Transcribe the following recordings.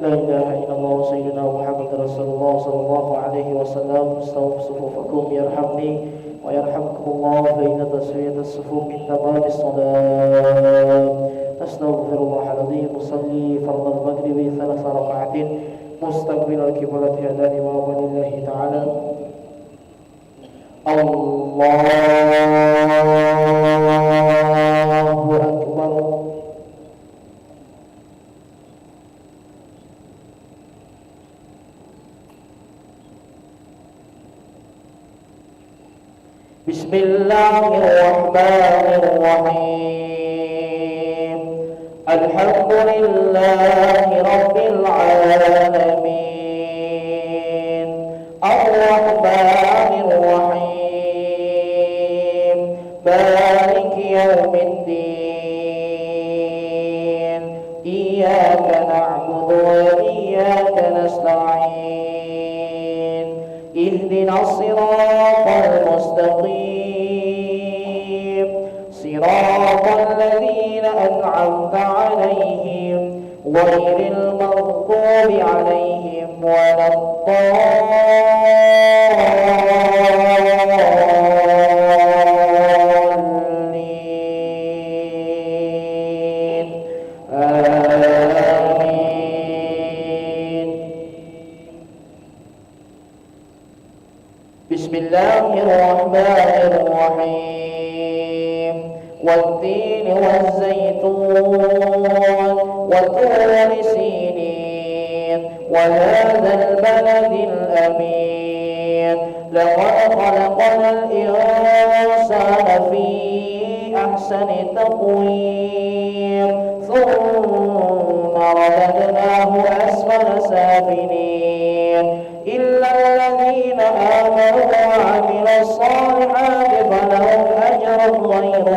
لا إله إلا الله سيدنا محمد رسول الله صلى الله عليه وسلم. استووا صفوفكم يرحمني ويرحمكم الله، فإن تسوية الصفوف من تمام الصلاة. أستغفر الله العظيم. أصلي فرض المغرب 3 ركعات مستقبل القبلة على إمام لله تعالى. الله أكبر. بسم الله الرحمن الرحيم. الحمد لله رب العالمين الرحمن الرحيم مالك يوم الدين إياك نعبد وإياك نستعين اهدنا الصراط المستقيم صراط الذين أنعمت عليهم غير المغضوب عليهم ولا الضالين آمين. بسم الله الرحمن الرحيم. والتين والزيتون وطور سينين وهذا البلد الأمين لقد خلقنا الإنسان في أحسن تقويم ثم رددناه أسفل سافلين إلا الذين آمنوا وعملوا الصالحات فلهم أجر غير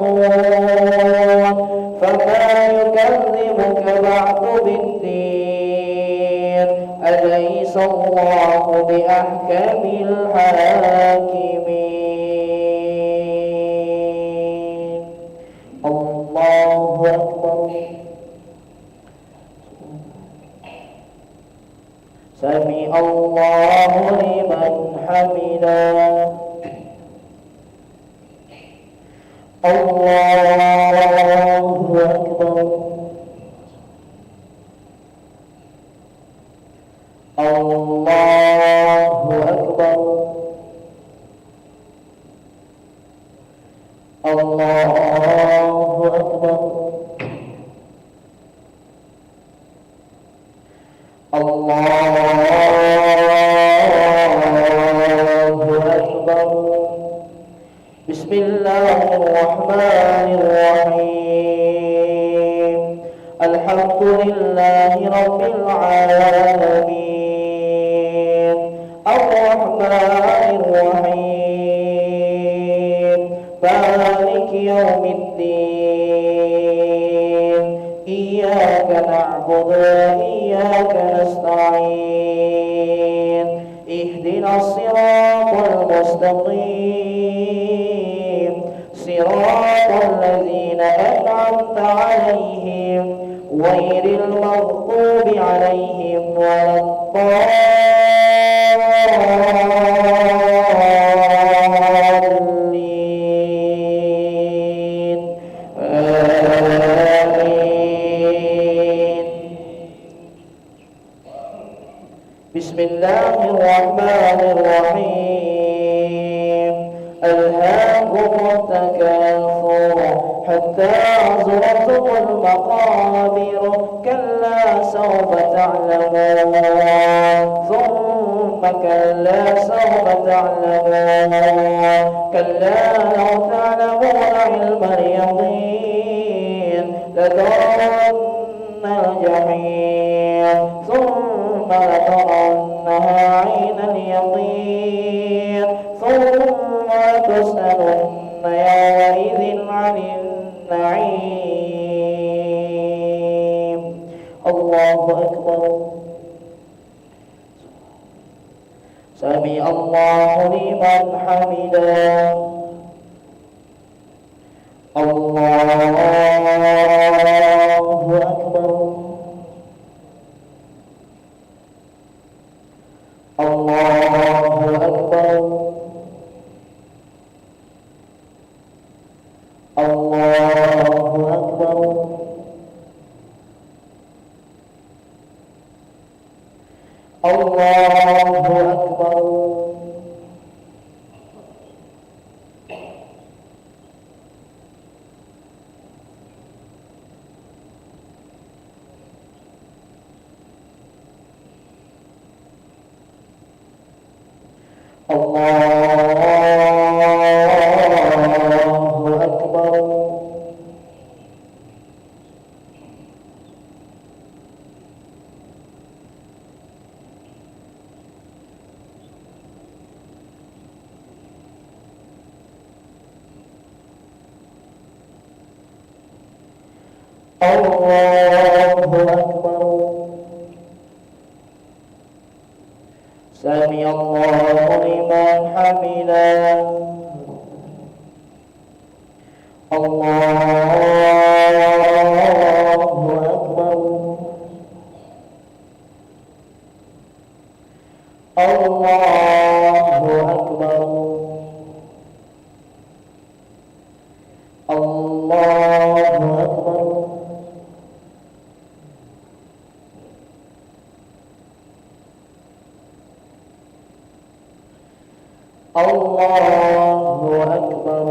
ممنون. فما يكذبك بعد بالدين أليس الله بأحكم الحاكمين. الله أكبر. سمع الله لمن حمده. الله أكبر. الله أكبر. الله أكبر. الله أكبر. بسم الله الرحمن الرحيم. الحمد لله رب العالمين الرحمن الرحيم مالك يوم الدين إياك نعبد وإياك نستعين اهدنا الصراط المستقيم صراط الذين أنعمت عليهم غير المغضوب عليهم ولا الضالين آمين. بسم الله الرحمن الرحيم. ألهاكم التكاثر حتى زرتم المقابر كلا سوف تعلمون ثم كلا سوف تعلمون كلا لو تعلمون علم اليقين لترون الجحيم ثم لترونها عين اليقين ثم لتسألن يومئذ عن النعيم. الله أكبر. سمع الله لمن حمده. الله أكبر. الله أكبر. الله أكبر. سمع الله لمن حمده. الله أكبر. الله أكبر. الله أكبر. الله أكبر.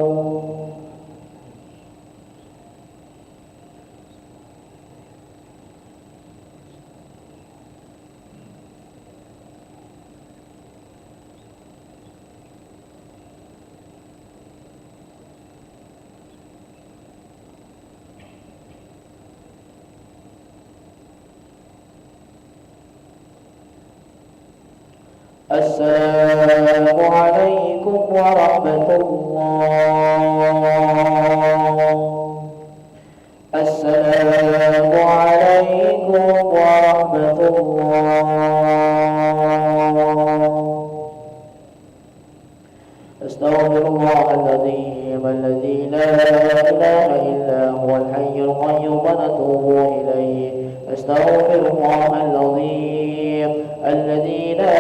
السلام عليكم ورحمة الله. السلام عليكم ورحمة الله. أستغفر الله العظيم الذي لا إله إلا هو الحي القيوم ونتوب إليه. أستغفر الله العظيم الذي لا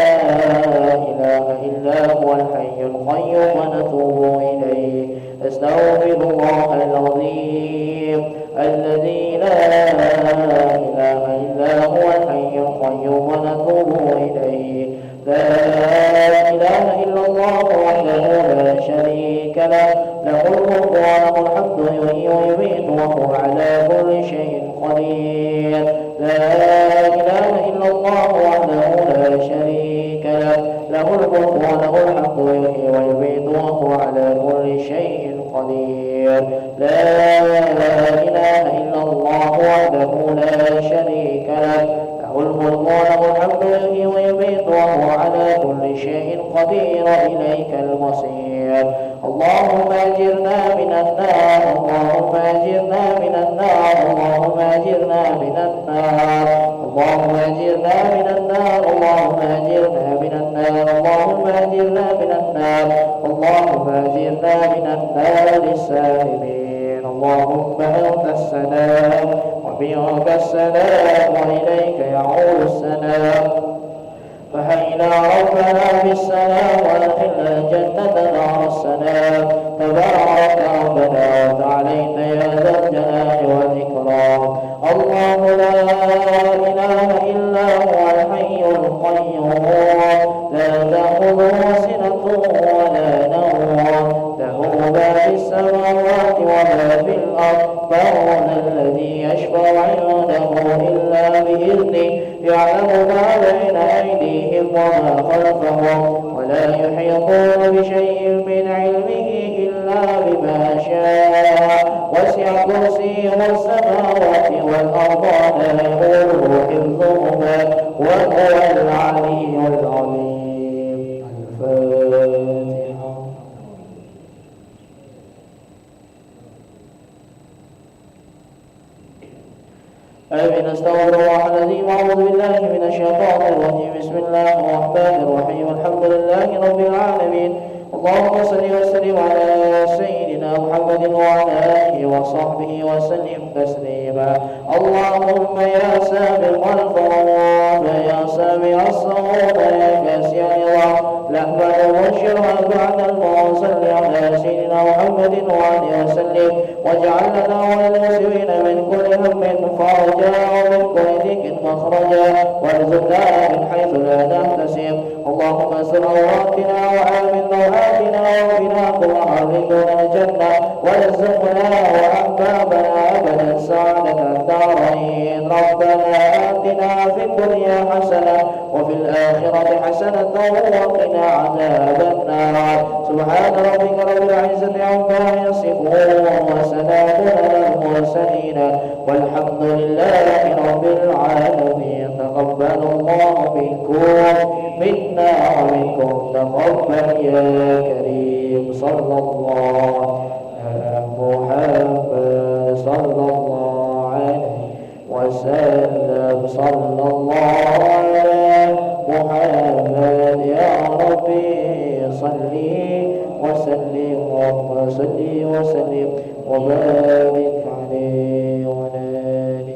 إله إلا هو الحي القيوم ونتوب إليه. أستغفر الله العظيم الذي لا إله إلا هو الحي القيوم ونتوب إليه. لا إله إلا الله وحده لا شريك له، له الملك وله الحمد يحيي ويميت وهو على كل شيء قدير. لا إله إلا الله وحده لا شريك له، له الملك وله الحمد يحيي ويميت وهو على كل شيء قدير. لا إله إلا الله وحده لا شريك له، له الملك وله الحمد يحيي ويميت وهو على كل شيء قدير. إليك المصير. اللهم أجرنا من النار. اللهم أجرنا من النار. اللهم أجرنا من النار. اللهم أجرنا من النار. اللهم أجرنا من النار. اللهم أجرنا من النار. اللهم أجرنا من النار السالمين. اللهم أنت السلام ومنك السلام وإليك يعود السلام. فحينا ربنا بالسلام وادخلنا الجنة دار السلام. تبارك ربنا وتعاليت يا ذا الجلال والإكرام. الله لا إله إلا هو الحي القيوم لا تأخذه سنة ولا نوم، له ما في السماوات وما في الأرض. من الذي يشفع عنده إلا بإذنه، يعلم ما بين أيديهم وما خلفهم، ولا يحيطون بشيء من علمه إلا بما شاء. وسع كرسيه السماوات والأرض لا يؤوده حفظهما وهو العلي العظيم. الفاتحة. آمين. أستغفر الله العظيم وأعوذ بالله من الشيطان الرجيم. بسم الله الرحمن الرحيم. الحمد لله رب العالمين. اللهم صل وسلم على سيدنا محمد وعلى آله وصحبه وسلم تسليما. اللهم يا سابق الفروض يا سامع الصوت يا كاسع الرضا لا بعد وانشرها بعد الماء صل على سيدنا محمد وآله وسلم واجعل لنا وللمسلمين من كل هم فرجا ومن كل ضيق مخرجا وارزقنا من حيث لا نحتسب اللهم استر عوراتنا وآمن روعاتنا وقنا كل حر دون الجنة وارزقنا وأحبابنا أبدا سعادة الدارين ربنا آتنا في الدنيا حسنة وفي الآخرة حسنة وقنا عذاب النار سبحان ربك رب العزة عما يصفون وسلام على المرسلين والحمد لله رب العالمين تقبل الله منكم منا ومنكم تقبل يا كريم صلى الله على محمد صلى الله عليه وسلم صلى الله على محمد يا ربي صلي وسلم وسلم وبارك عليه وعلى آله.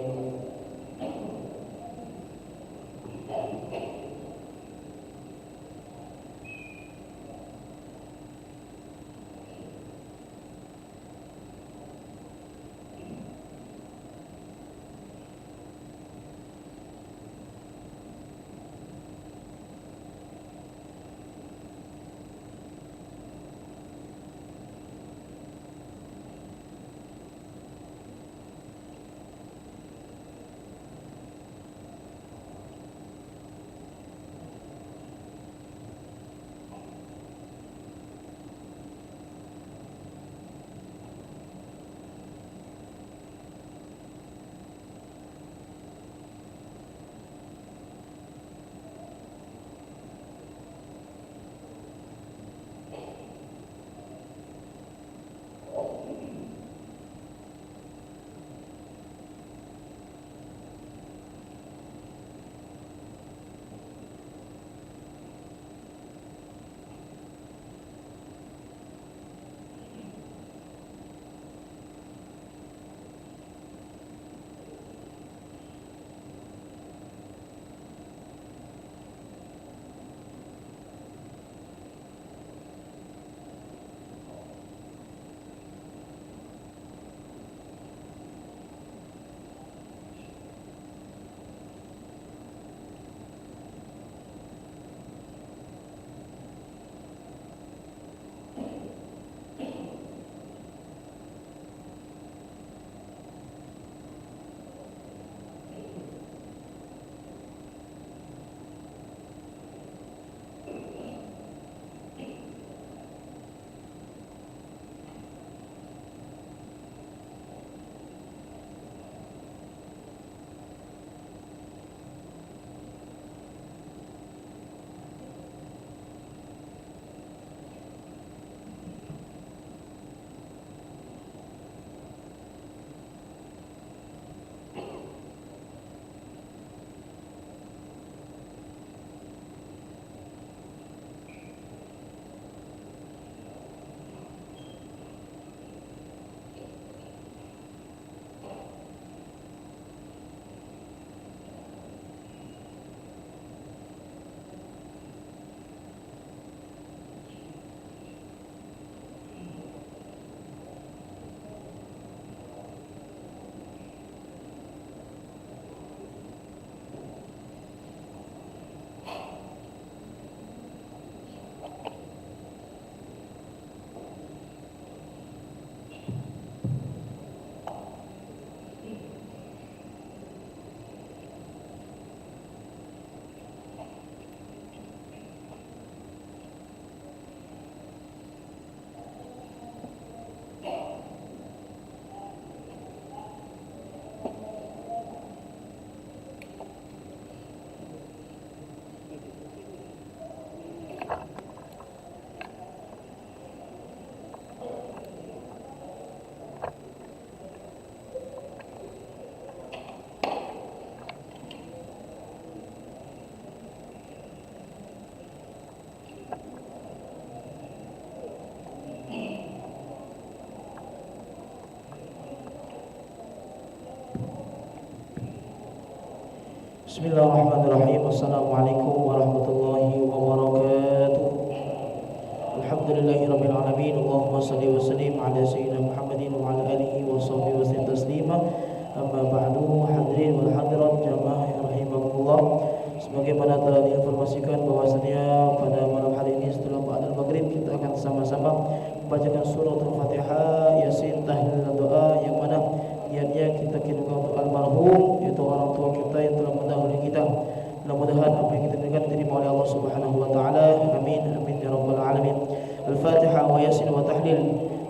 Bismillahirrahmanirrahim. Assalamualaikum warahmatullahi wabarakatuh. Alhamdulillahi rabbil alamin. Allahumma shalli wa sallim ala sayyidina Muhammadin wa ala alihi wa sahbihi wa sallam taslima. Amma ba'du, hadirin wal hadirat jamaah yang rahimakumullah. Sebagaimana telah diinformasikan bahwasanya pada malam hari ini setelah ba'dal maghrib kita akan sama-sama membacakan surah Al-Fatihah, Yasin, tahlil dan doa yang mana niatnya kita kirimkan untuk almarhum, yaitu orang tua kita yang telah mendahului kita. Mudah-mudahan apa yang kita berikan diterima oleh Allah Subhanahu wa taala. Amin amin ya rabbal alamin. Al-Fatihah wa Yasin wa tahlil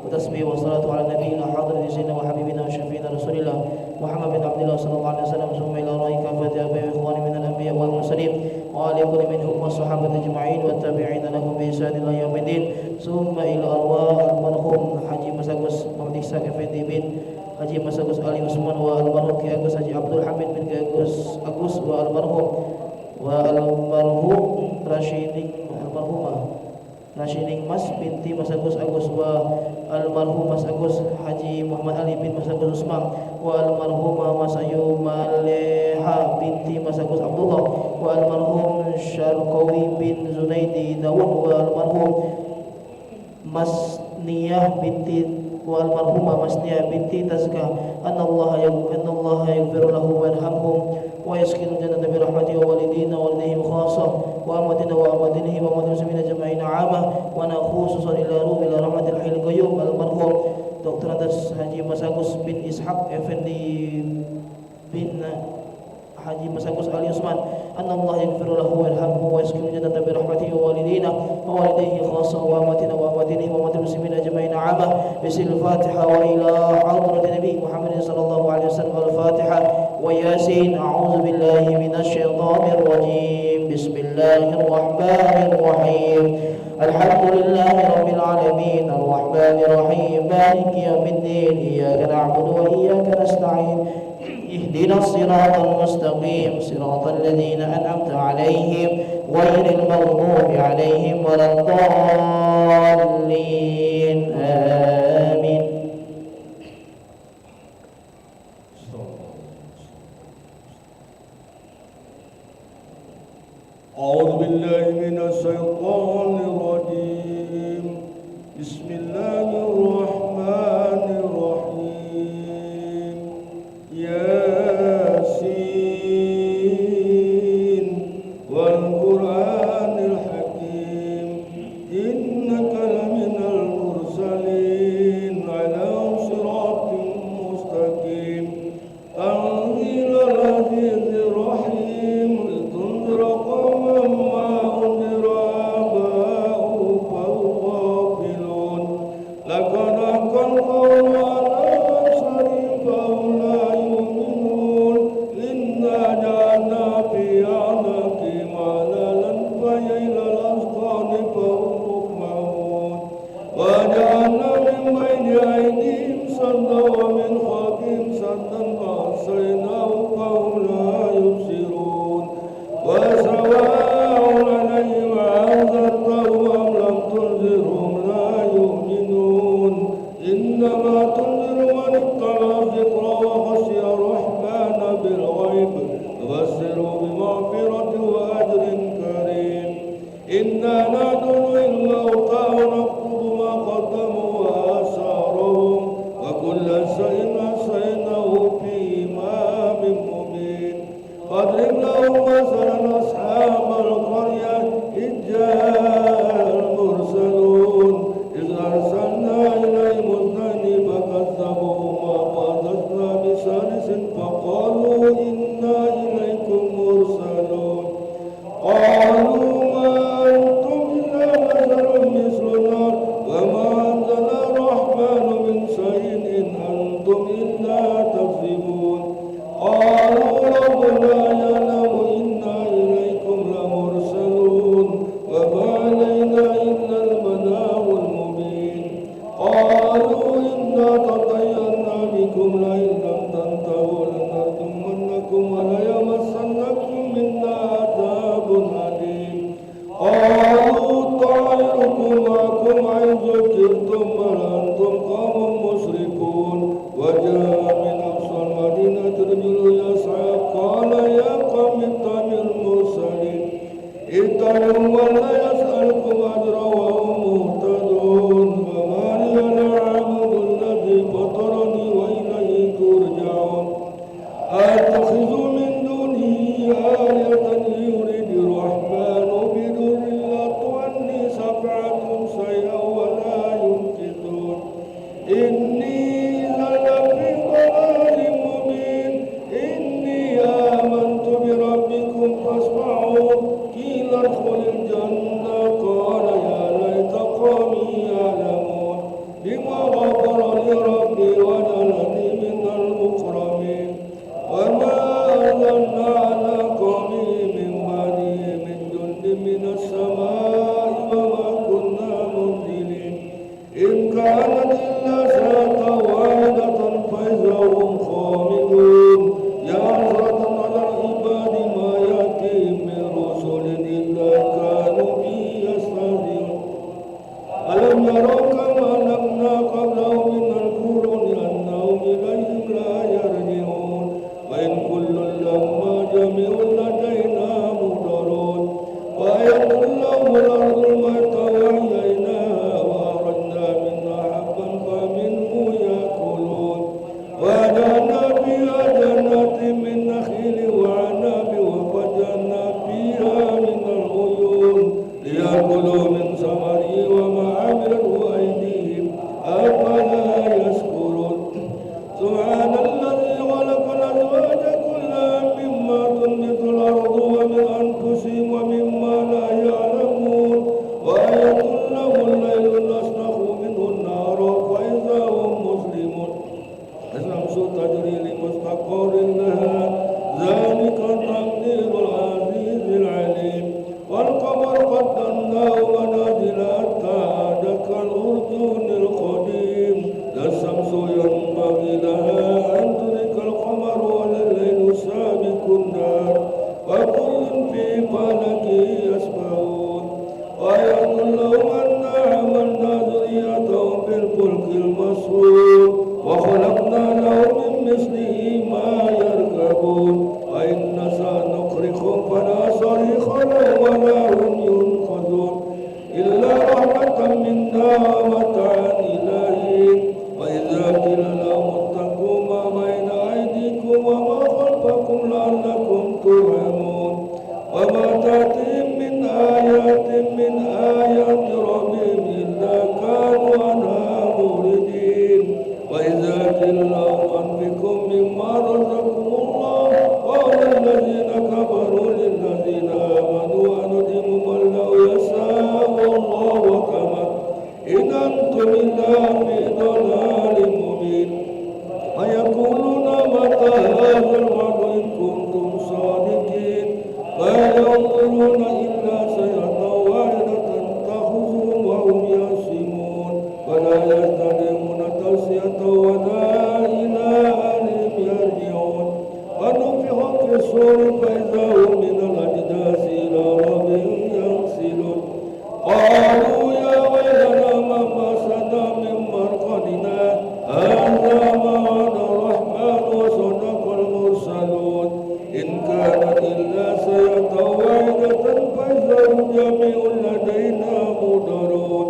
wa tasbih wa salatu ala nabiyyina hadir sayyidina wa habibina wa syafiina Rasulillah Muhammad bin Abdullah sallallahu alaihi wasallam summa ila raika fatiha bi ikhwani min al-anbiya wal mursalin wa ali kulli minhum wa sahabati ajma'in wa tabi'ina lahum bi ihsan ila yaumiddin summa ila arwah al-marhum Haji Masagus Muhammad Ihsan Effendi bin Haji Masagus Ali Usman wa almarhum Ki Agus Haji Abdul Hamid bin Ki Agus wa almarhum Rashining Mas binti Mas Agus wa almarhum Mas Agus Haji Muhammad Ali bin Mas Agus Usman wa almarhum Mas Ayu Maleha binti Mas Agus Abdullah wa almarhum Syarqawi bin Zunaidi Dawud wa almarhum Mas Niyah binti wa almarhumah Mas Niyah binti Tazkah annallaha yaghfiru lahu wa yarhamhum wa yaskinu jannata bi rahmatihi wa walidina wa walidayhim khassah wa amatina wa amadinihi wa amadil muslimina jama'in 'amah wa nakhususan ila rahmatil hayyil qayyum almarhum Dr. Andas Haji Mas Agus bin Ishaq Effendi bin Haji Mas Agus Ali Usman annallaha yaghfiru lahu wa yarhamhu wa yaskinu jannata bi rahmatihi wa walidina wa walidayhi khassah wa amatina wa amadinihi wa amadil muslimina jama'in 'amah bisil Fatihah wa ila hadratin Nabi Muhammad sallallahu alaihi wasallam al-Fatihah wa Yasin. A'udzu billahi minasy syaithanir rajim. Bismillahirrahmanirrahim. Alhamdulillahi rabbil alamin arrahmanir rahim maliki yaumiddin iyyaka na'budu wa iyyaka nasta'in ihdinas siratal mustaqim siratal ladzina an'amta 'alaihim ghairil maghdubi 'alaihim waladdallin. Amin. أعوذ بالله من الشيطان الرجيم بسم الله الرحمن الرحيم ياسين والقرآن الحكيم إنك لمن المرسلين على صراط مستقيم تنزيل العزيز الرحيم لتنذر قوما ما أنذر آباؤهم فهم غافلون لقد حق القول على أكثرهم فهم لا يؤمنون إنا جعلنا في أعناقهم أغلالا فهي إلى الأذقان فهم مقمحون وجعلنا من بين أيديهم سدا ومن خلفهم سدا فأغشيناهم فهم لا يبصرون وسواء عليهم أنذرتهم أم لم تنذرهم لا يؤمنون إنما تنذر من اتبع الذكر وخشي الرحمن بالغيب فبشره بمغفرة وأجر كريم. إنا ندعو الموتى ونكتب ما قدموا وآثارهم وكل شيء أحصيناه في إمام مبين. واضرب لهم مثلا أصحاب القرية إذ جاء المرسلون إذ أرسلنا إليهم اثنين فكذبوهما فأخذنا بثالث فقالوا إنا إليكم مرسلون. قالوا ما أنتم إلا بشر مثلنا وما أنزل الرحمن من شيء إن أنتم إلا تكذبون. قالوا ربنا يعلم إنا إليكم لمرسلون وما علينا إلا البلاغ المبين. قالوا إنا تطيرنا بكم لئن لم تنتهوا لنرجمنكم وليمسنكم منا عذاب أليم. قالوا طائركم معكم إن ذكرتم بل أنتم قوم مسرفون. وجاء من أقصى المدينة رجل يسعى قال يا قوم اتبعوا المرسلين اتبعوا ولا يسألكم أجرا وهم مهتدون. من دونه آلهة يريد الرحمن بدر لا تغني شفاعتهم شيئا ولا ينقذون إني إذا لفي ضلال مبين إني آمنت بربكم فاسمعون قيل ادخل الجنة قال يا ليت قومي يعلمون بما غفر لي ربي وجعلني من المكرمين وما أنزلنا على قومه من بعده من جند من السماء وما كنا منزلين إن كانت إلا ساعة واحدة فإذا هم خامدون يا حسرة على العباد ما يأتيهم من رسل إلا كانوا به يستهزئون ألم يروا كما أهلكنا قبلهم من القرون أنهم إليهم لا يرجعون وإن كل لما جميع لدينا مهدرون وآية لهم الأرض الميتة وأحييناها وأخرجنا منها حبا فمنه يأكلون وجعلنا فيها جنات من نخيل وعنب وفجرنا فيها من العيون ليأكلوا من ثمره وما عملته أيديهم أفلا يشكرون سبحان الذي خلق الأزواج كلها مما تنبت الأرض ومن أنفسهم ومما لا يعلمون وآية لهم الليل نسلخ منه النار فإذا هم مسلمون الشمس تجري لمستقر لها ذلك تقدير العزيز العليم والقمر قدرناه منازل حتى عاد كالأرجون القديم لا الشمس ينبغي لها أن تدرك القمر ولا الليل سابق النهار وكل في فلك يسبحون وآية لهم أنا حملنا ذريتهم بالفلك المسحور وخلقنا لهم من مثله ما يركبون وإن نشأ نغرقهم فلا صريخ لهم ولا هم ينقذون إلا رحمة منا ومتاعا إلى حين وإذا قيل لهم اتقوا ما بين أيديكم وما خلفكم لعلكم ترحمون وما تأتيهم من آيات ربهم إلا كانوا عنها موردين وإذا قيل لهم أنفقوا مما رزقكم الله قال الذين كفروا للذين آمنوا أنطعم من لو يشاء الله وكما إن أنتم إلا في ضلال مبين ويقولون متى هذا الوعد إن كنتم صادقين ما ينظرون إلا سيئة واحدة تأخذهم وهم يصمون ولا يستطيعون توصية ولا إلى أهلهم يرجعون ونفخ في الصور فإذا هم من الأجداث إلى ربهم ينسلون قالوا يا ويلنا ما مسنا من مرقدنا هذا ما وعد الرحمن وصدق المرسلون إن كانت إلا سيئة واحدة فإذا هم جميع لدينا مهدرون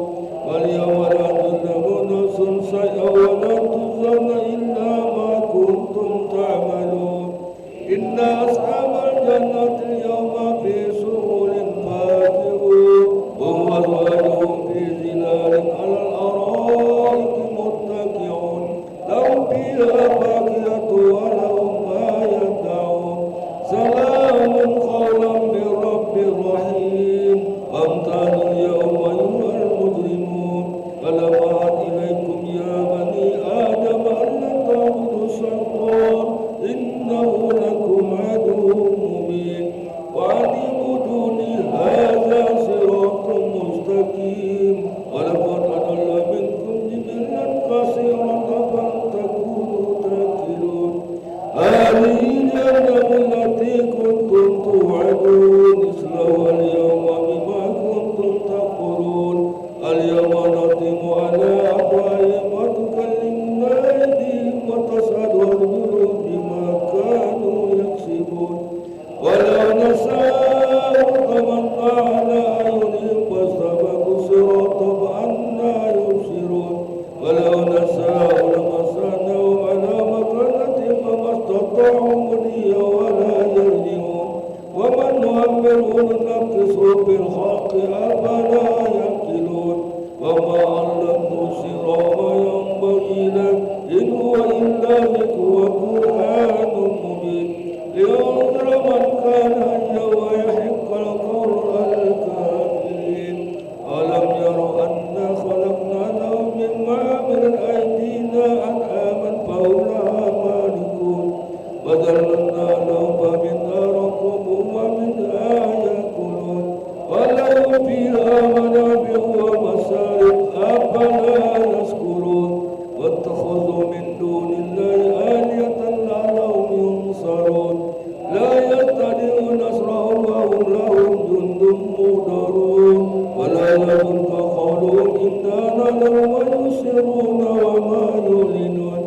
واليوم لا تظلم نفس شيئا ولا تجزون إلا ما كنتم تعملون إن أصحاب الجنة اليوم في سرور فاكهون هم وأزواجهم في ظلال على الأرائك متكئون لهم فيها فاكهة ولهم ما يدعون سلام قولا من رب رحيم وامتازوا اليوم أيها المجرمون ألم أعهد إليكم يا بني آدم ألا تعبدوا الشيطان إنه لكم عدو مبين وأن اعبدوني هذا صراط مستقيم ولقد أضل منكم جبلا كثيرا أفلم تكونوا تأكلون هذه جهنم التي كنتم توعدون اصلوها اليوم بما كنتم تكفرون اليوم نختم على أفواههم وتكلمنا أيديهم وتشهد أرجلهم بما كانوا يكسبون ولو نشاء طمسنا على أعينهم فاستبقوا الصراط فأنى يبصرون ولو نشاء لمسخناهم على مكانتهم فما استطاعوا مضيا ولا أفلا يعقلون وما علمه السحر وما ينبغي له إن هو إلا ذكر وقرآن مبين لينذر من كان حيا ويحق القول على الكافرين ألم يروا أنا خلقنا لهم مما عملت أيدينا أنعاما فهم لها مالكون وذللنا لهم فمنها ركوبهم ومنها يأكلون ولهم فيها منافع ومسارب أفلا يشكرون واتخذوا من دون الله آلهة لعلهم ينصرون لا يستطيعون نصرهم وهم لهم جند مهدرون ولا يحزنك قولهم إنا نعلم ما يسرون وما يعلنون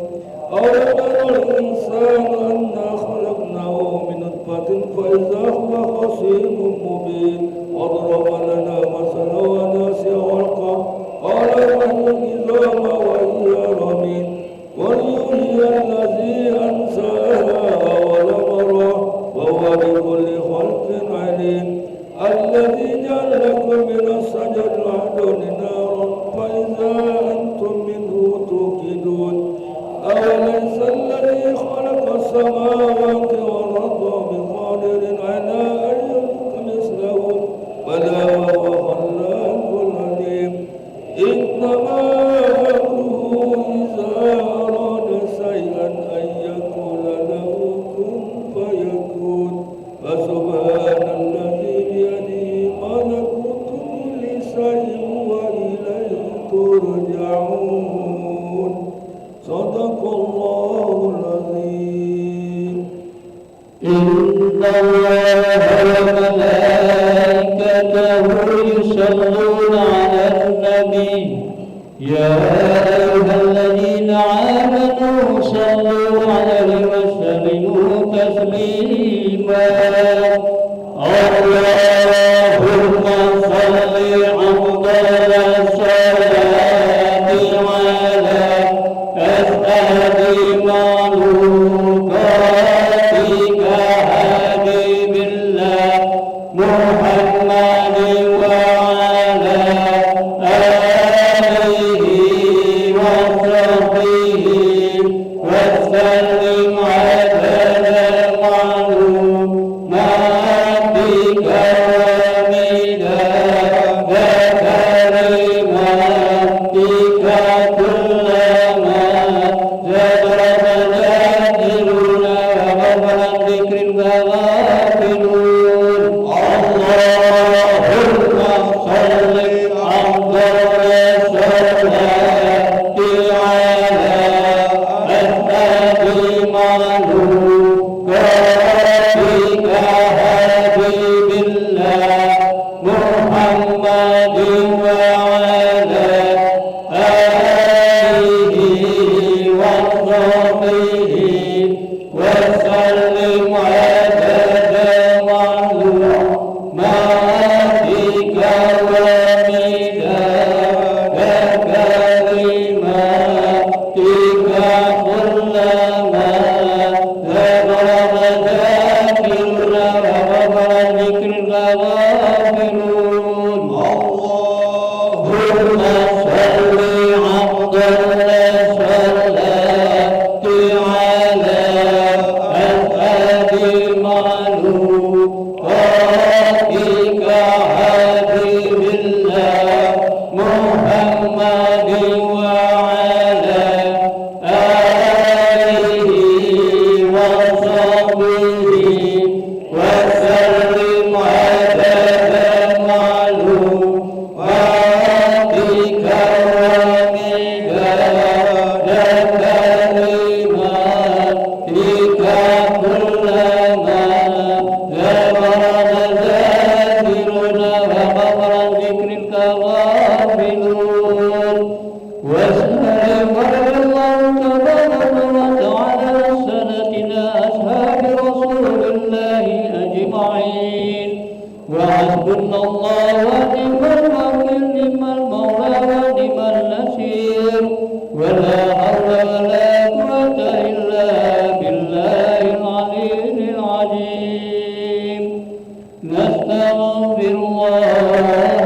أولم يرى الإنسان أنا خلقناه من نطفة فإذا هو خصيم مبين وضرب لنا مثلا ونسي خلقه قال من العظام وهي رميم وليحيي الذي أنشأها أول مرة وهو بكل خلق عليم الذي جعل لكم من الشجر الأخضر نارا فإذا أنتم منه توقدون أوليس الذي خلق السماوات والأرض بقادر على أن يخلق مثلهم بلى وهو خلاق عليم إنما أمره إذا أراد شيئا أن يقول له كن فيكون فسبحان الذي بيده ملكوت كل شيء وإليه ترجعون صدق الله العظيم. إن الله وملائكته يصلون على النبي يا أيها الذين آمنوا صلوا عليه وسلموا تسليما اللهم صل أفضل الصلاة على أسعد مخلوقاتك حبيب الله محمد وعلى آله وصحبه وسلم عدد معلوماتك ومداد كلماتك كلما زاد ذاكرنا وغفل ذكر الغافلون اللهم صل أفضل الصلاة على أسعد مخلوقاتك حبيب الله محمد وعلى آله وصحبه وسلم عدد معلوماتك ومداد كلماتك كلما ذكر ذاكرنا وغفر ذكر الغافلون اللهم صل أفضل الصلاة على أسعد مخلوقاتك حبيب الله محمد وعلى آله وصحبه وسلم عدد معلوماتك ومداد كلماتك كلما ذكر ذاكرنا وغفر ذكر الغافلون وسلم على الله تبارك وتعالى سادتنا أصحاب رسول الله أجمعين وحسبنا الله ونعم الوكيل نعم المولى ونعم النصير ولا حول ولا قوة إلا بالله العلي العظيم نستغفر الله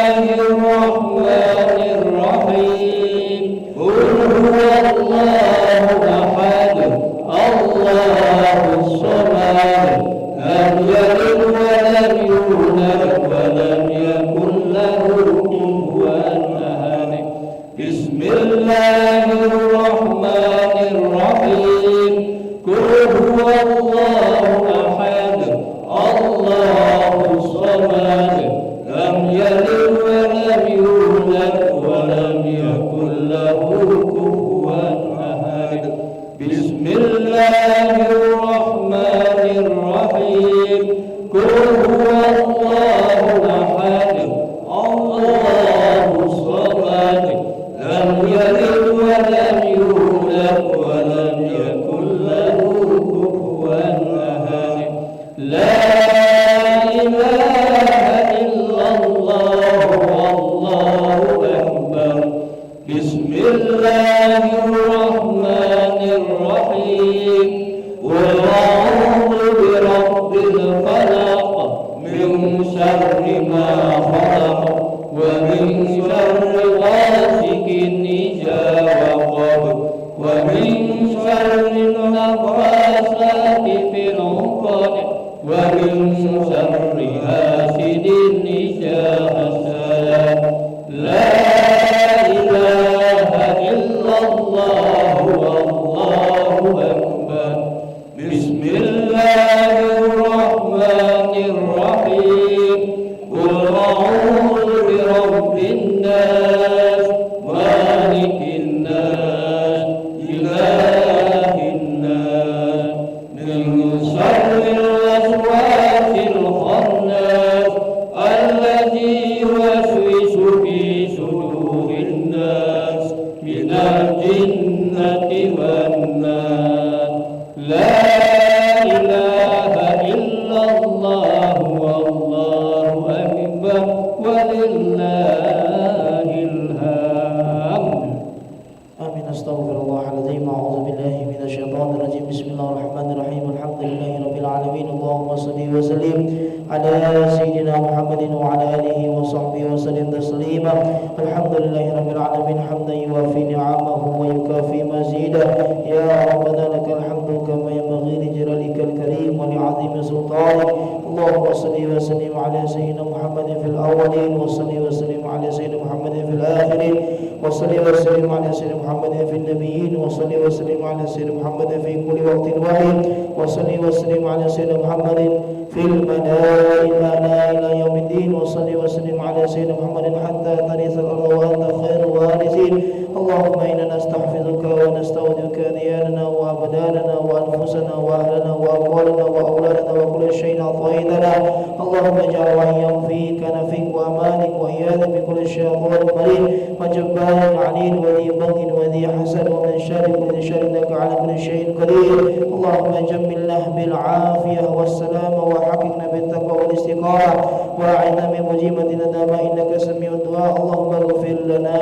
Bismillahirrahmanirrahim. ولله الحمد. آمين. أستغفر الله العظيم. أعوذ بالله من الشيطان الرجيم. بسم الله الرحمن الرحيم. الحمد لله رب العالمين. اللهم صل وسلم على سيدنا محمد وعلى آله وصحبه وسلم تسليما. الحمد لله رب العالمين حمدا يوافي نعمه ويكافي مزيدا. يا ربنا لك الحمد كما ينبغي لجلالك الكريم ولعظيم سلطانك. اللهم صل وسلم على سيدنا محمد في الأولين، وصل وسلم على سيدنا محمد في الآخرين، وصل وسلم على سيدنا محمد في النبيين، وصل وسلم على سيدنا محمد في كل وقت واحد، وصل وسلم على سيدنا محمد في الملائكة الأعلى إلى يوم الدين، وصل وسلم على سيدنا محمد حتى ترث الأرض وأنت خير الوارثين. اللهم إنا نستحفظك ونستودعك دياننا وأبداننا وأنفسنا وأهلنا وأموالنا وأولادنا وكل شيء أعطيتنا. اللهم اجعل وعيا فيك نفيك وأمانك وإياذا بكل شيطان مريض وجبار عنيد وذي بغي وذي حسد ومن شر كل شر إنك على كل شيء قدير. اللهم جملنا بالعافية والسلام وحققنا بالتقوى والاستقامة وأعذنا من مجيبة الندامة إنك سميع الدعاء. اللهم اغفر لنا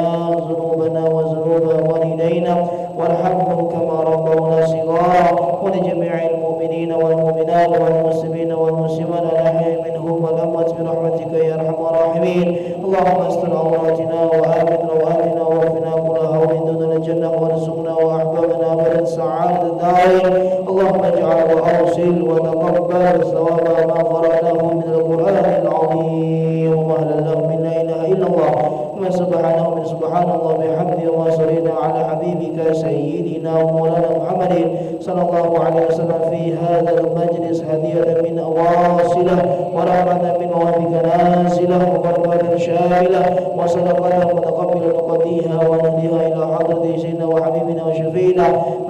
ذنوبنا وذنوب والدينا وارحمهم كما ربونا صغارا، ولجميع المؤمنين والمؤمنات والمسلمين والمسلمات الأحياء منهم والأموات برحمتك يا أرحم الراحمين. اللهم استر عوراتنا وآمن رواتنا واغفنا كل هول دون الجنة وارزقنا وأحبابنا أبدا سعادة الدارين. اللهم اجعل وأوصل وتقبل ثواب ما قرأناه من القرآن العظيم وما له من لا إله إلا الله وما سبحانه من سبحان الله بحمده وما صلينا على حبيبك سيدنا ومولانا محمد صلى الله عليه وسلم في هذا المجلس هدية من واصلة ورحمة من وهبك نازلة وبركة شاملة وصدقة متقبلة نقضيها ونهديها إلى حضرة سيدنا وحبيبنا وشفينا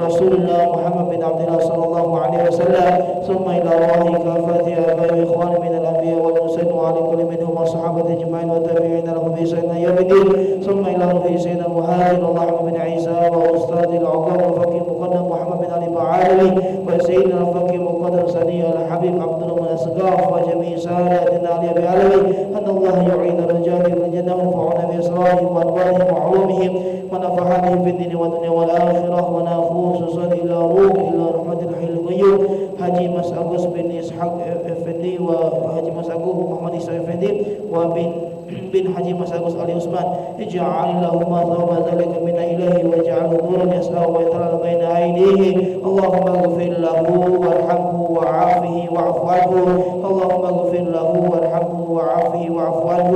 رسول الله محمد بن عبد الله صلى الله عليه وسلم، ثم إلى أرواح كافة آباء وإخوان من الأنبياء والمرسلين وعلى كل منهم والصحابة أجمعين والتابعين لهم بإحسان إلى يوم الدين، ثم إلى روح سيدنا المهاجر اللهم بن عيسى وأستاذ العظام الفقيه المقدم محمد بن علي بعالمي وسيدنا الفقيه المقدم سني الحبيب عبد الله بن أسقاف وجميع سادتنا علي بعالمي أن الله يعين الرجال في الجنة وينفعنا بأسرارهم وأنوارهم وعلومهم ونفحاتهم في الدين والدنيا والآخرة ونفوس إلى روح إلى رحمة الحي القيوم Haji Mas Agus bin Ishaq Effendi وحاجي Mas Agus Muhammad Ishaq Effendi وبن حاجي Mas Agus Ali Usman. اجعل اللهم ثواب ذلك منا إليه واجعله نورا يسعى ويطلع بين أيديه. اللهم اغفر له وارحمه وعافه واعف عنه. اللهم اغفر له وارحمه وعافه واعف عنه.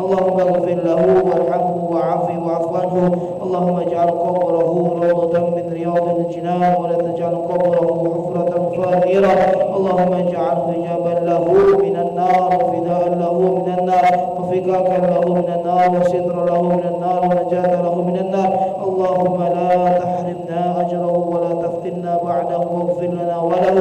اللهم اغفر له وارحمه وعافه واعف عنه. اللهم اجعل قبره روضة من رياض الجنان ولا تجعل قبره حفرة فاجرة. اللهم اجعل حجابا له من النار وفداء له من النار وفكاكا له من النار وسترا له من النار ونجاة له من النار. اللهم لا تحرمنا أجره ولا تفتنا بعده واغفر لنا وله.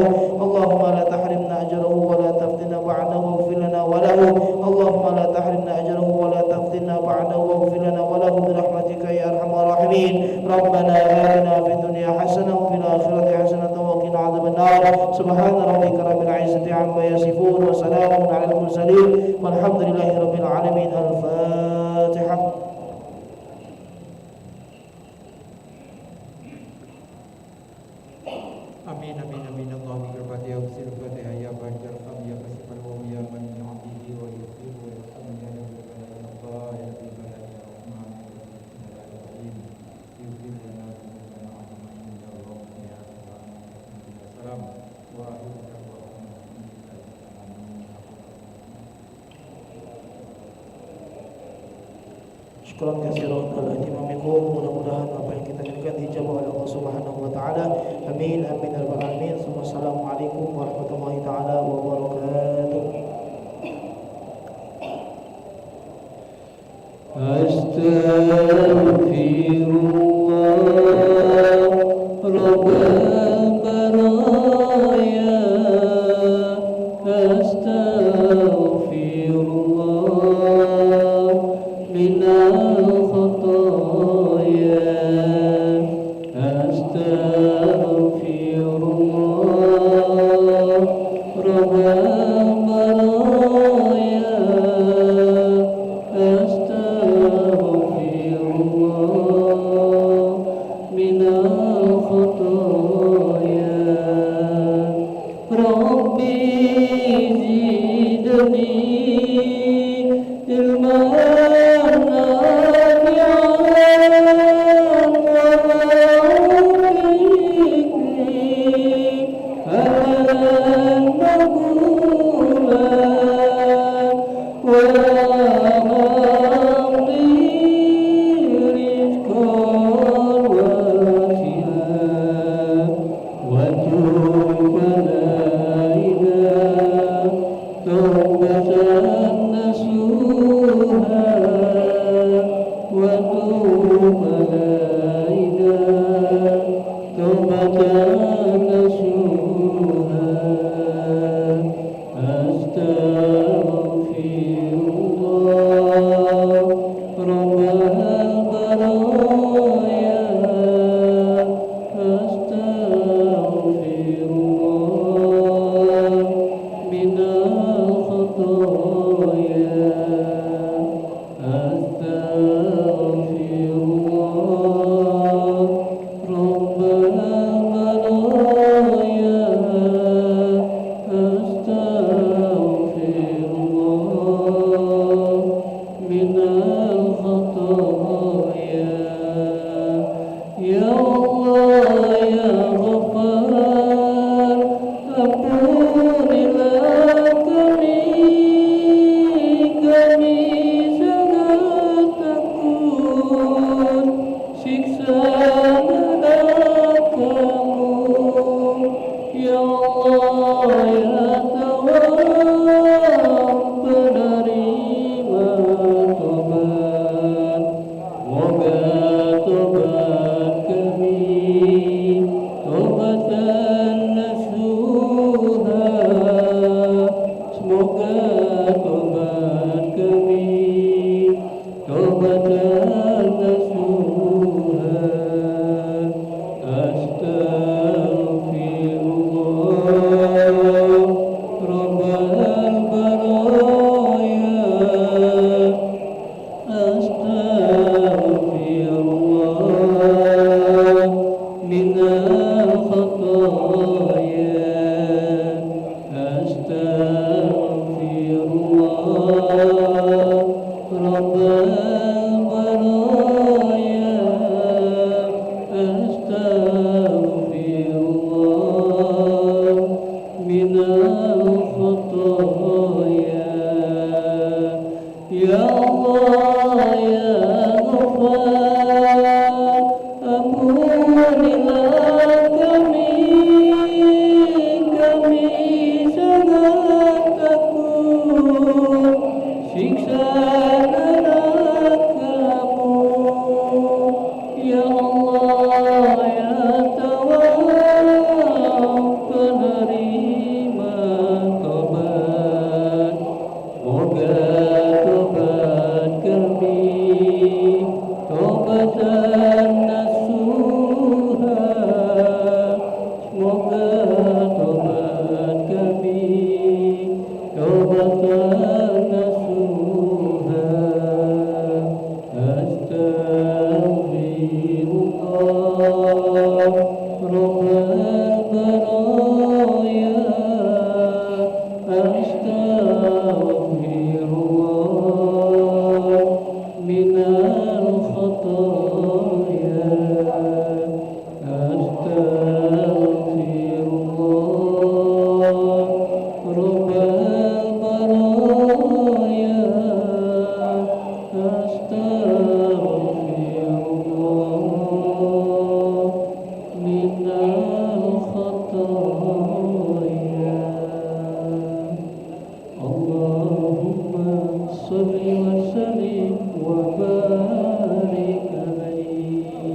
اللهم لا تحرمنا أجره ولا تفتنا بعده واغفر لنا وله. اللهم لا تحرمنا أجره ولا تفتنا بعده واغفر لنا وله برحمتك يا أرحم الراحمين. ربنا آتنا في الدنيا حسنة وفي الآخرة حسنة وقنا عذاب النار. سبحان ربك رب العزة عما يصفون وسلام على المرسلين والحمد لله رب العالمين. الفاتحة. Amin amin amin. Allahumma berkati ya usil fatihah ya bajar kami ya kasifal wa ya man yu'tihi wa yu'tihi wa yarhamni ya rabbana ya Allah ya rabbana ya rahman ya rahim yughfir lana dhunubana wa inna Allah ya salam wa akhiru da'wana Syukran katsiran ala ihtimamikum. Mudah-mudahan apa yang kita niatkan dijabah oleh Allah Subhanahu wa taala. Amin amin ya rabbal alamin. Assalamualaikum warahmatullahi taala wabarakatuh. Astaghfirullah Rabbal baraya. Astaghfirullah minal khataya. Astaghfirullah Rabbal baraya. الخطايا يا الله يا غفار ampunilah kami sangat takut siksa neraka-Mu ya Allah ya Tawwab penerima tobat moga tobat kami tobatan nasuha semoga tobat kami tobatan nasuha astagfirullah rabbal baraya astagfirullah minal khataya astagfirullah rabbal baraya astagfirullah minal khataya ya Allah ya Ghaffar ampunilah kami sangat takut siksa neraka-Mu ya Allah ya Tawwab penerima tobat moga tobat kami tobatan nasuha semoga tobat kami tobatan nasuha astagfirullah rabbal baraya astagfirullah minal khataya astagfirullah rabbal baraya astagfirullah minal khataya Allahumma salli wa sallim wa barik alaihi.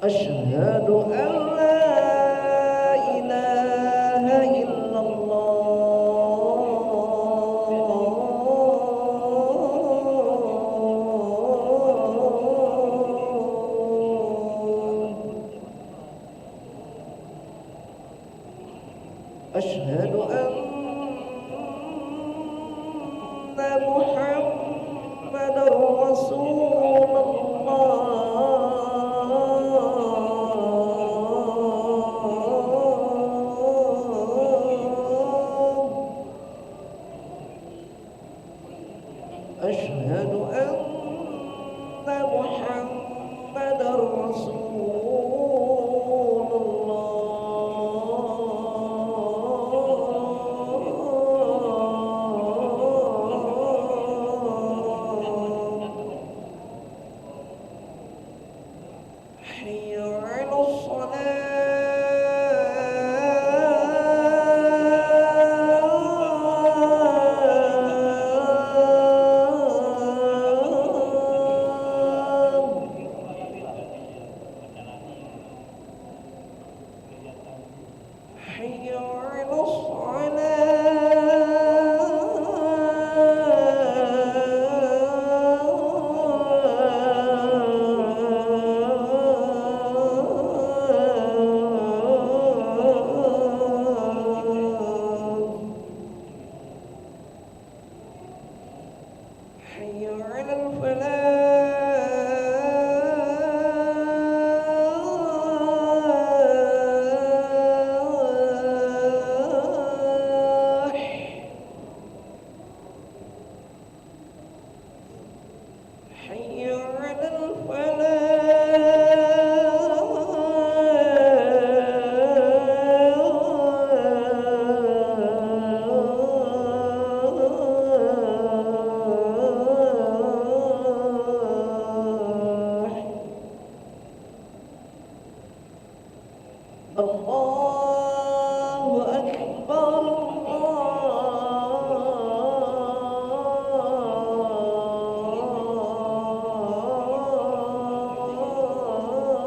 أشهد أن لا إله إلا الله. أشهد أن محمد رسول الله. أشهد أن محمد رسول الله. حي على الصلاة. حي على الصلاة. حي على الفلاح. حي على الفلاح. الله أكبر.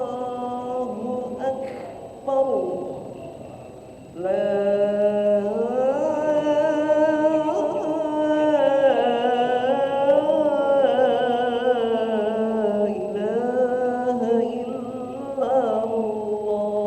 الله أكبر. لا إله إلا الله.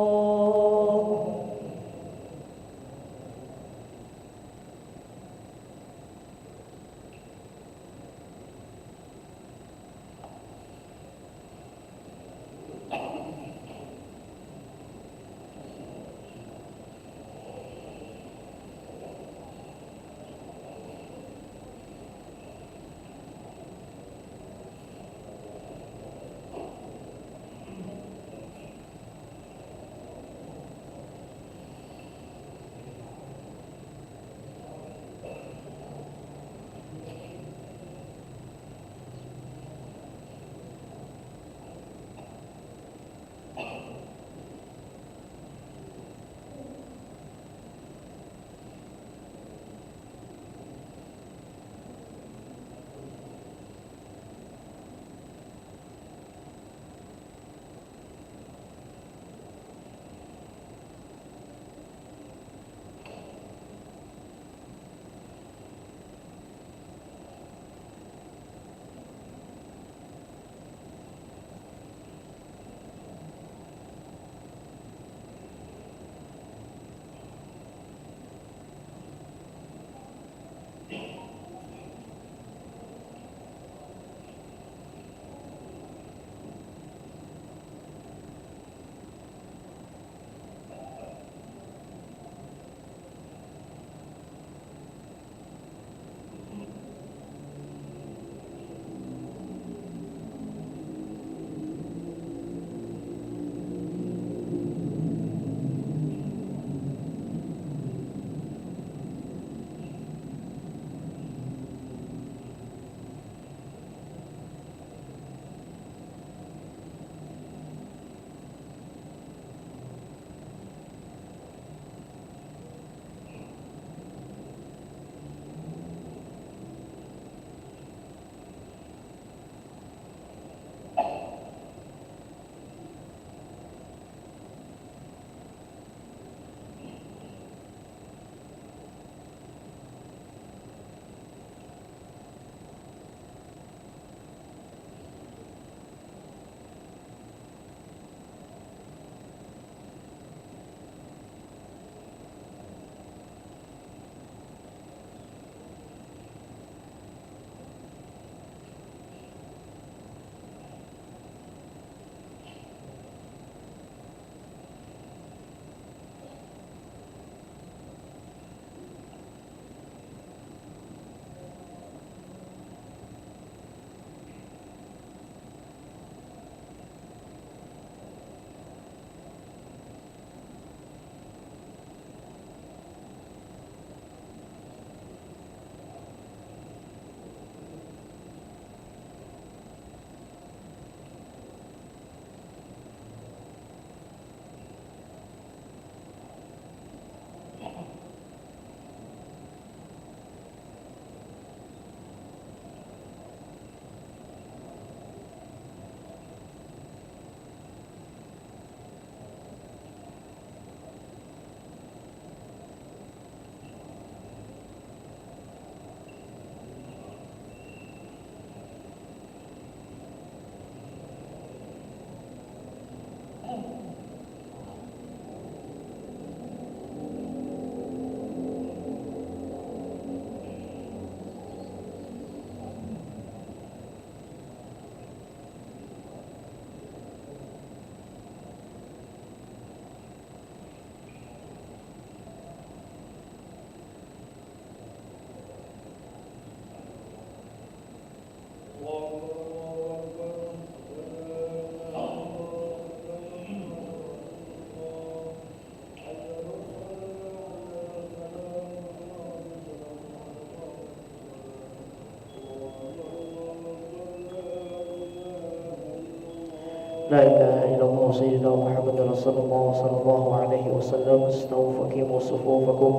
لا إله إلا الله سيدنا محمد رسول الله صلى الله عليه وسلم. استووا فأقيموا صفوفكم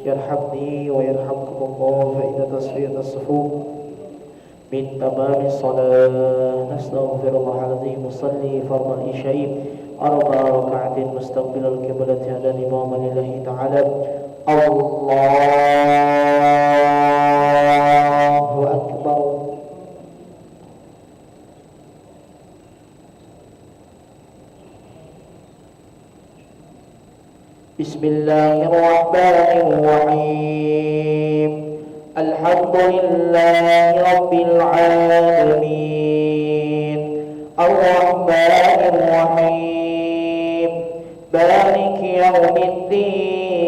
يرحمني ويرحمكم الله، فإن تصفية الصفوف من تمام الصلاة. نستغفر الله العظيم. نصلي فرض العشاء 4 ركعات مستقبل القبلة على الإمام لله تعالى. الله أكبر. بسم الله الرحمن الرحيم. الحمد لله رب العالمين الرحمن الرحيم مالك يوم الدين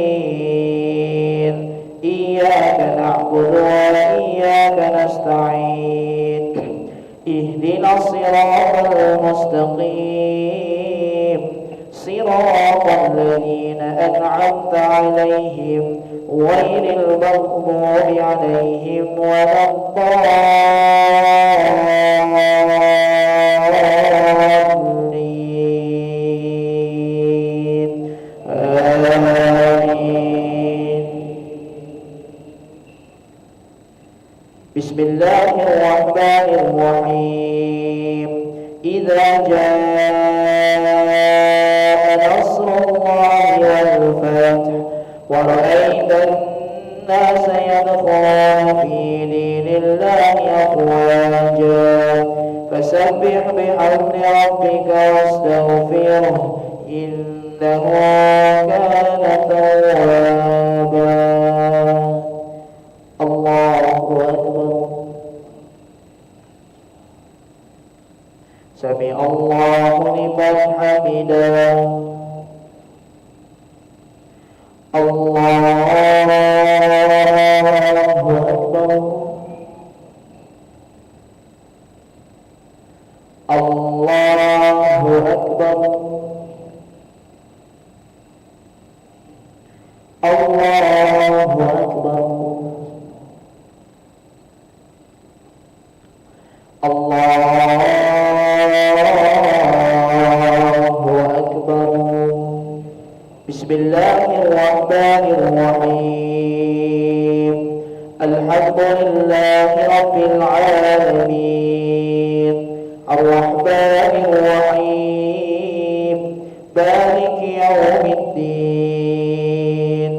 إياك نعبد وإياك نستعين اهدنا الصراط المستقيم صراط الذين أنعمت عليهم غير المغضوب عليهم ولا الضالين آمين. بسم الله الرحمن الرحيم. إذا جاء نصر الله والفتح ورأيت الناس يدخلون في دين الله أفواجا فسبح بحمد ربك واستغفره إنه كان توابا. الله أكبر. سمع الله لمن حمده. الله أكبر. الله أكبر. الله أكبر. الله أكبر. بسم الله الرحمن الرحيم. الحمد لله رب العالمين الرحمن الرحيم مالك يوم الدين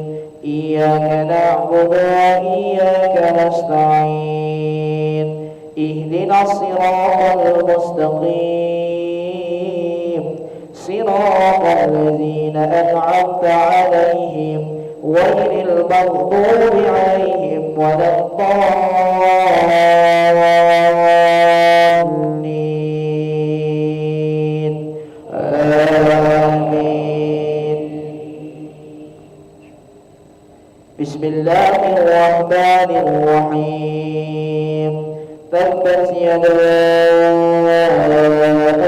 إياك نعبد وإياك نستعين اهدنا الصراط المستقيم صراط الذين أنعمت عليهم غير المغضوب عليهم ولا الضالين آمين. بسم الله الرحمن الرحيم. تبت يدا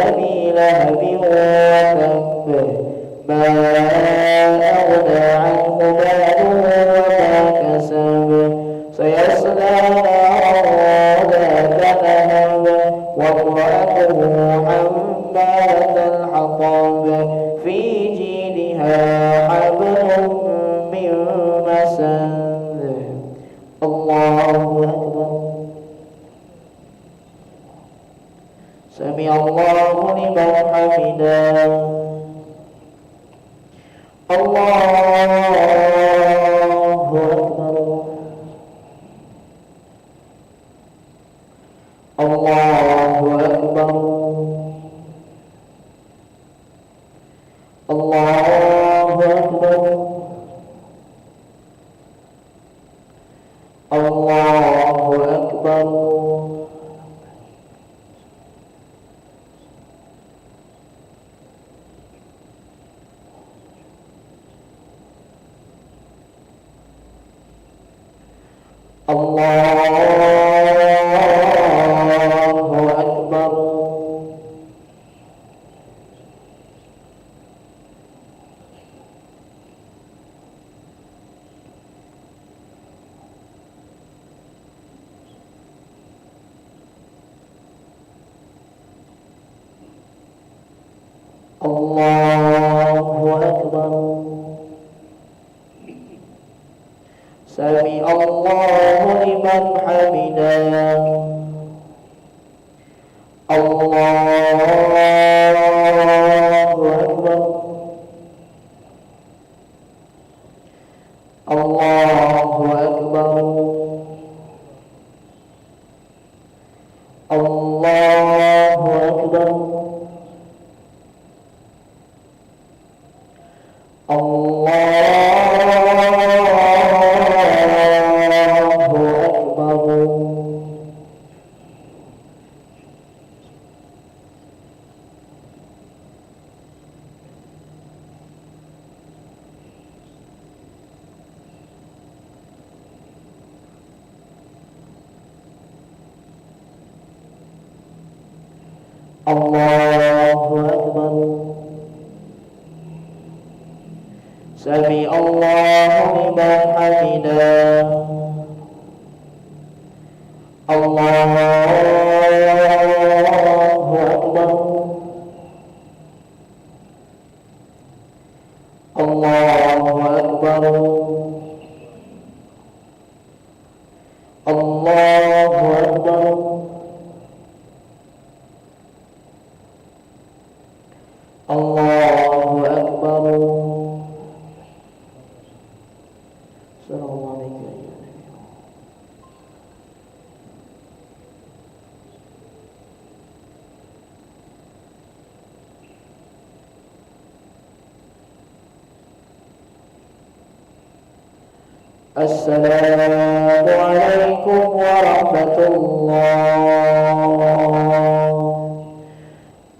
أبي لهب وتب ما أغنى عنه ماله وما كسب سيصلى نارا ذات لهب وامرأته حمالة الحطب في جيدها حبل من مسد. الله أكبر. سمع الله لمن حمده. الله أكبر. الله أكبر. الله أكبر. الله أكبر. الله أكبر. الله أكبر سمع الله لمن حمده الله أكبر الله أكبر الله أكبر الله أكبر سمع الله لمن حمده الله أكبر الله أكبر الله أكبر الله أكبر. السلام عليكم يا نبي. السلام عليكم ورحمة الله.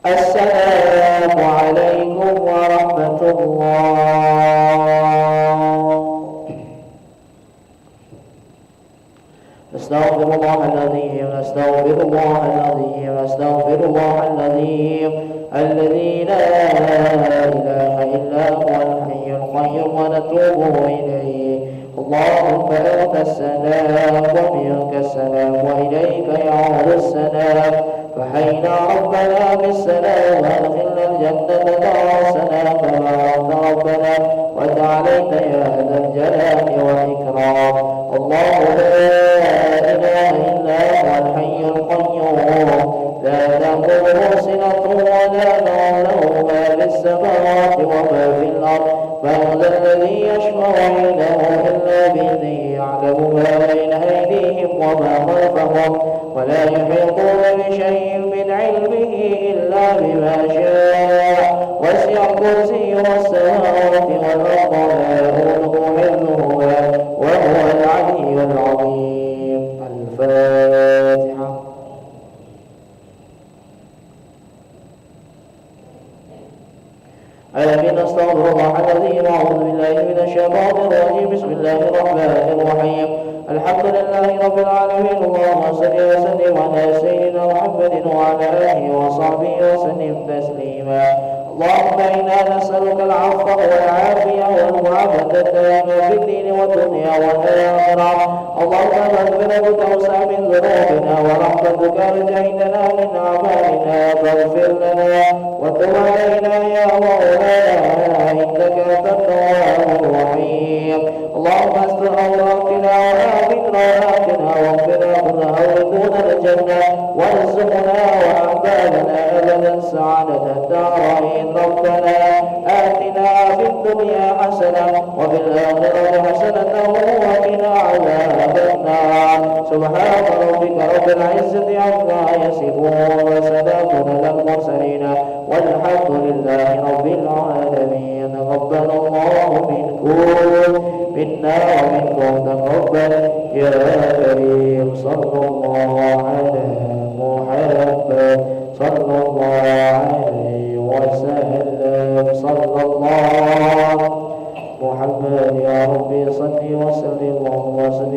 السلام عليكم ورحمة الله. أستغفر الله العظيم أستغفر الله العظيم أستغفر الله العظيم الذي لا إله إلا هو الحي القيوم ونتوب إليه. اللهم أنت السلام ومنك السلام وإليك يعود السلام. فحينا ربنا بالسلام وادخلنا الجنة دار السلام تبارك ربنا وتعاليت يا ذا الجلال والإكرام. الله لا إله إلا هو الحي القيوم لا تأخذه سنة ولا نوم له ما في السماوات وما في الأرض. من ذا الذي يشفع عنده إلا بإذنه يعلم ما بين أيديهم وما خلفهم ولا يحيطون بشيء من علمه إلا بما شاء. وسع كرسيه السماوات والأرض لا يؤوده حفظهما وهو العلي العظيم. الفاتحة. آمين. أستغفر الله العظيم وأعوذ بالله من الشيطان الرجيم. بسم الله الرحمن الرحيم. الحمد لله رب العالمين. اللهم صل وسلم على سيدنا محمد وعلى آله وصحبه وسلم تسليما. اللهم إنا نسألك العفو والعافية والمعافاة الدائمة في الدين والدنيا والآخرة. اللهم مغفرتك أوسع من ذنوبنا ورحمتك أرجيتنا من أعمالنا فاغفر لنا وتب علينا يا مولانا إنك أنت التواب الرحيم. اللهم استر عوراتنا وآمن رواتنا واغفر لنا دون الجنة وارزقنا وأعمالنا أبدا سعادة الدارين. ربنا آتنا في الدنيا حسنة وفي الآخرة حسنة وقنا عذاب النار. سبحان ربك رب العزة عما يصفون وسلام على المرسلين والحمد لله رب العالمين. ربنا الله منا ومنكم تقبل يا كريم. صلى الله على محمد صلى الله عليه وسلم. صلى الله محمد يا ربي صل وسلم اللهم وسلم